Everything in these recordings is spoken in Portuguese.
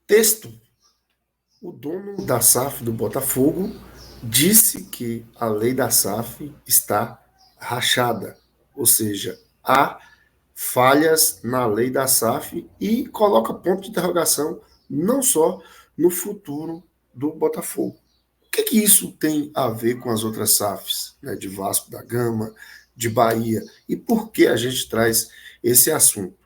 Texto: o dono da SAF do Botafogo disse que a lei da SAF está rachada, ou seja, há falhas na lei da SAF e coloca ponto de interrogação não só no futuro do Botafogo. O que isso tem a ver com as outras SAFs, né, de Vasco da Gama, de Bahia, e por que a gente traz esse assunto?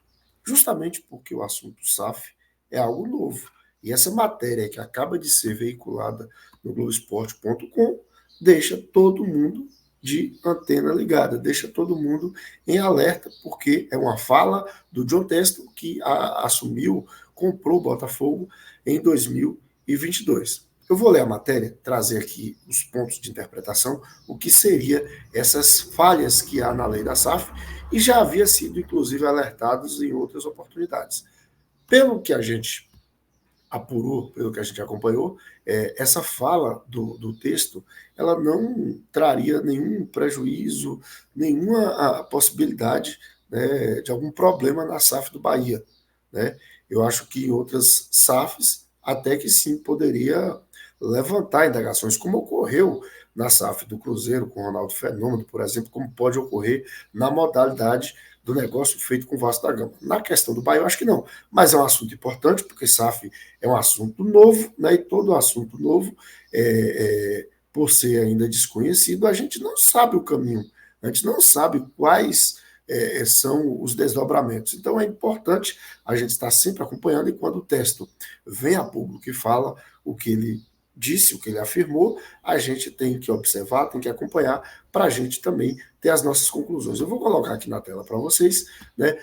Justamente porque o assunto SAF é algo novo. E essa matéria que acaba de ser veiculada no Globoesporte.com deixa todo mundo de antena ligada, deixa todo mundo em alerta, porque é uma fala do John Textor que assumiu, comprou o Botafogo em 2022. Eu vou ler a matéria, trazer aqui os pontos de interpretação, o que seria essas falhas que há na lei da SAF, e já havia sido, inclusive, alertados em outras oportunidades. Pelo que a gente apurou, pelo que a gente acompanhou, essa fala do texto, ela não traria nenhum prejuízo, nenhuma possibilidade, né, de algum problema na SAF do Bahia. Né? Eu acho que em outras SAFs, até que sim, poderia levantar indagações, como ocorreu na SAF do Cruzeiro, com o Ronaldo Fenômeno, por exemplo, como pode ocorrer na modalidade do negócio feito com o Vasco da Gama. Na questão do Bahia, eu acho que não. Mas é um assunto importante, porque SAF é um assunto novo, né? E todo assunto novo, por ser ainda desconhecido, a gente não sabe o caminho, a gente não sabe quais são os desdobramentos. Então é importante a gente estar sempre acompanhando, e quando o texto vem a público e fala o que ele disse, o que ele afirmou, a gente tem que observar, tem que acompanhar, para a gente também ter as nossas conclusões. Eu vou colocar aqui na tela para vocês, né,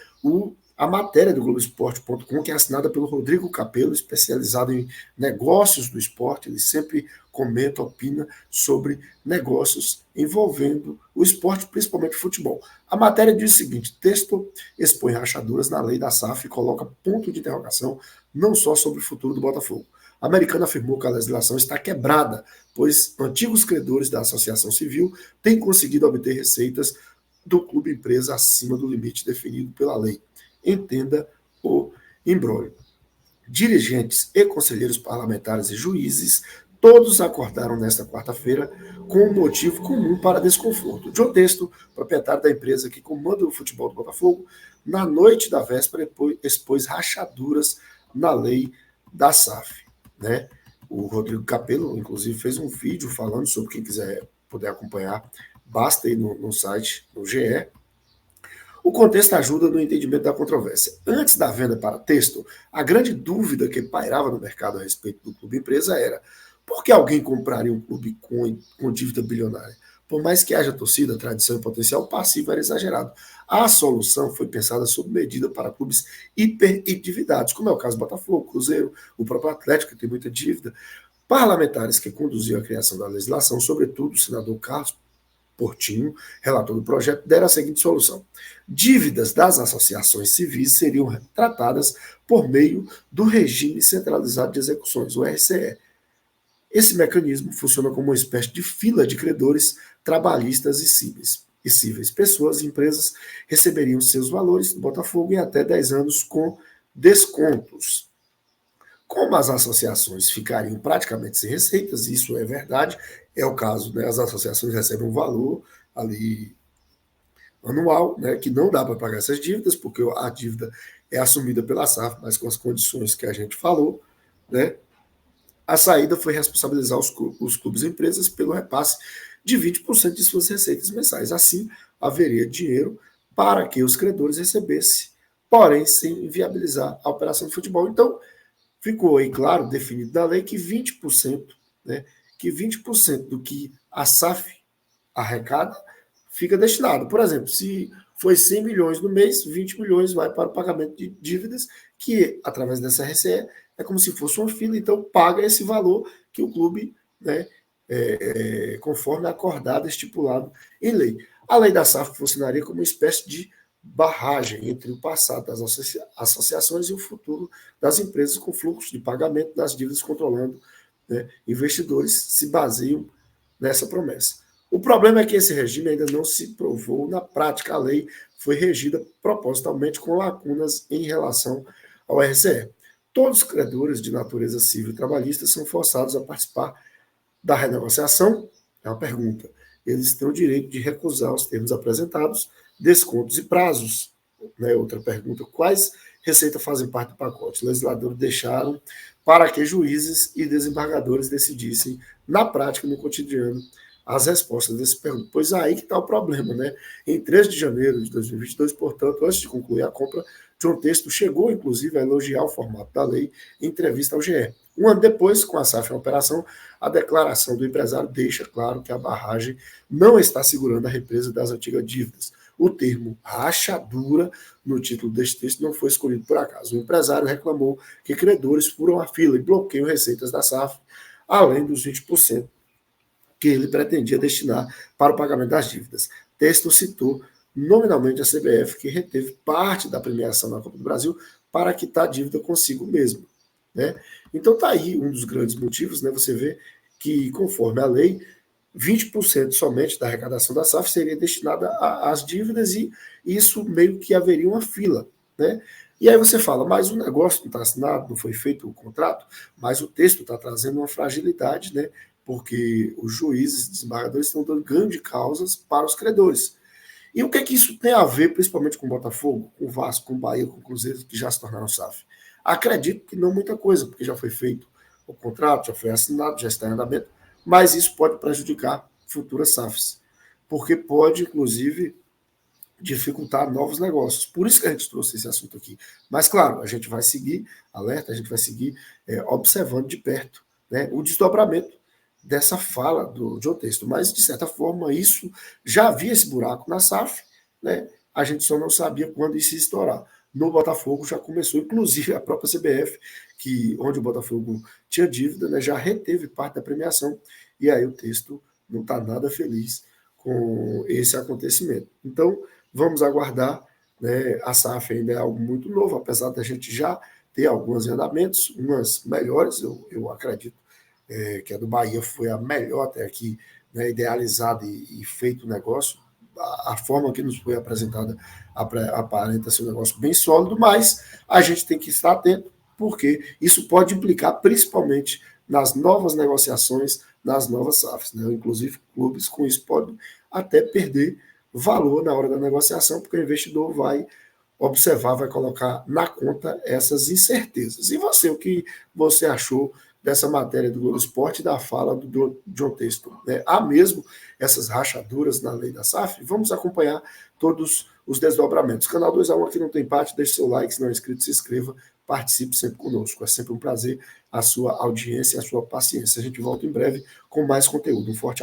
a matéria do Globoesporte.com, que é assinada pelo Rodrigo Capello, especializado em negócios do esporte. Ele sempre comenta, opina sobre negócios envolvendo o esporte, principalmente o futebol. A matéria diz o seguinte: texto expõe rachaduras na lei da SAF e coloca ponto de interrogação não só sobre o futuro do Botafogo. A americana afirmou que a legislação está quebrada, pois antigos credores da associação civil têm conseguido obter receitas do clube empresa acima do limite definido pela lei. Entenda o imbróglio. Dirigentes e conselheiros parlamentares e juízes, todos acordaram nesta quarta-feira com um motivo comum para desconforto. John Texto, proprietário da empresa que comanda o futebol do Botafogo, na noite da véspera expôs rachaduras na lei da SAF. Né? O Rodrigo Capello, inclusive, fez um vídeo falando sobre, quem quiser poder acompanhar, basta ir no site, no GE. O contexto ajuda no entendimento da controvérsia. Antes da venda para texto, a grande dúvida que pairava no mercado a respeito do clube empresa era: por que alguém compraria um clube com dívida bilionária? Por mais que haja torcida, tradição e potencial, o passivo era exagerado. A solução foi pensada sob medida para clubes hiperendividados, como é o caso do Botafogo, Cruzeiro, o próprio Atlético, que tem muita dívida. Parlamentares que conduziam a criação da legislação, sobretudo o senador Carlos Portinho, relator do projeto, deram a seguinte solução: dívidas das associações civis seriam tratadas por meio do Regime Centralizado de Execuções, o RCE. Esse mecanismo funciona como uma espécie de fila de credores trabalhistas e cíveis. Pessoas e empresas receberiam seus valores do Botafogo em até 10 anos com descontos. Como as associações ficariam praticamente sem receitas, isso é verdade, é o caso, né? As associações recebem um valor ali anual, né, que não dá para pagar essas dívidas, porque a dívida é assumida pela SAF, mas com as condições que a gente falou. Né? A saída foi responsabilizar os clubes e empresas pelo repasse de 20% de suas receitas mensais. Assim, haveria dinheiro para que os credores recebessem, porém sem inviabilizar a operação de futebol. Então, ficou aí claro, definido na lei, que 20%, né, que 20% do que a SAF arrecada fica destinado. Por exemplo, se foi 100 milhões no mês, 20 milhões vai para o pagamento de dívidas, que através dessa RCE é como se fosse uma fila, então paga esse valor que o clube, né, conforme acordado, estipulado em lei. A lei da SAF funcionaria como uma espécie de barragem entre o passado das associações e o futuro das empresas, com fluxo de pagamento das dívidas controlando. Né? Investidores se baseiam nessa promessa. O problema é que esse regime ainda não se provou na prática. A lei foi regida propositalmente com lacunas em relação ao RCE. Todos os credores de natureza civil e trabalhista são forçados a participar da renegociação? É uma pergunta. Eles têm o direito de recusar os termos apresentados, descontos e prazos. Né? Outra pergunta. Quais receitas fazem parte do pacote? Os legisladores deixaram para que juízes e desembargadores decidissem, na prática, no cotidiano, as respostas desse pergunta. Pois aí que está o problema, né? Em 3 de janeiro de 2022, portanto, antes de concluir a compra, João Texto chegou, inclusive, a elogiar o formato da lei em entrevista ao GE. Um ano depois, com a SAF em operação, a declaração do empresário deixa claro que a barragem não está segurando a represa das antigas dívidas. O termo rachadura no título deste texto não foi escolhido por acaso. O empresário reclamou que credores furam a fila e bloqueiam receitas da SAF, além dos 20% que ele pretendia destinar para o pagamento das dívidas. Texto citou nominalmente a CBF, que reteve parte da premiação na Copa do Brasil para quitar a dívida consigo mesmo. Né? Então está aí um dos grandes motivos, né? Você vê que, conforme a lei, 20% somente da arrecadação da SAF seria destinada às dívidas e isso meio que haveria uma fila. Né? E aí você fala, mas o negócio não está assinado, não foi feito o contrato, mas o texto está trazendo uma fragilidade, né? Porque os juízes, desembargadores estão dando ganho de causas para os credores. E o que é que isso tem a ver, principalmente com o Botafogo, com o Vasco, com o Bahia, com o Cruzeiro, que já se tornaram SAF? Acredito que não muita coisa, porque já foi feito o contrato, já foi assinado, já está em andamento, mas isso pode prejudicar futuras SAFs, porque pode, inclusive, dificultar novos negócios. Por isso que a gente trouxe esse assunto aqui. Mas, claro, a gente vai seguir alerta, a gente vai seguir observando de perto, né, o desdobramento dessa fala do João Texto. Mas, de certa forma, isso já havia esse buraco na SAF, né, a gente só não sabia quando isso ia estourar. No Botafogo já começou, inclusive a própria CBF, que, onde o Botafogo tinha dívida, né, já reteve parte da premiação, e aí o texto não está nada feliz com esse acontecimento. Então, vamos aguardar, né? A SAF ainda é algo muito novo, apesar da gente já ter alguns andamentos, umas melhores, eu acredito que a do Bahia foi a melhor até aqui, né, idealizada e feito o negócio. A forma que nos foi apresentada aparenta ser um negócio bem sólido, mas a gente tem que estar atento, porque isso pode implicar principalmente nas novas negociações, nas novas SAFs. Né? Inclusive, clubes com isso podem até perder valor na hora da negociação, porque o investidor vai observar, vai colocar na conta essas incertezas. E você, o que você achou dessa matéria do Globo Esporte e da fala do John Textor? Né? Há mesmo essas rachaduras na lei da SAF? Vamos acompanhar todos os desdobramentos. Canal 2A1 aqui não tem parte, deixe seu like, se não é inscrito, se inscreva, participe sempre conosco. É sempre um prazer a sua audiência e a sua paciência. A gente volta em breve com mais conteúdo. Um forte abraço.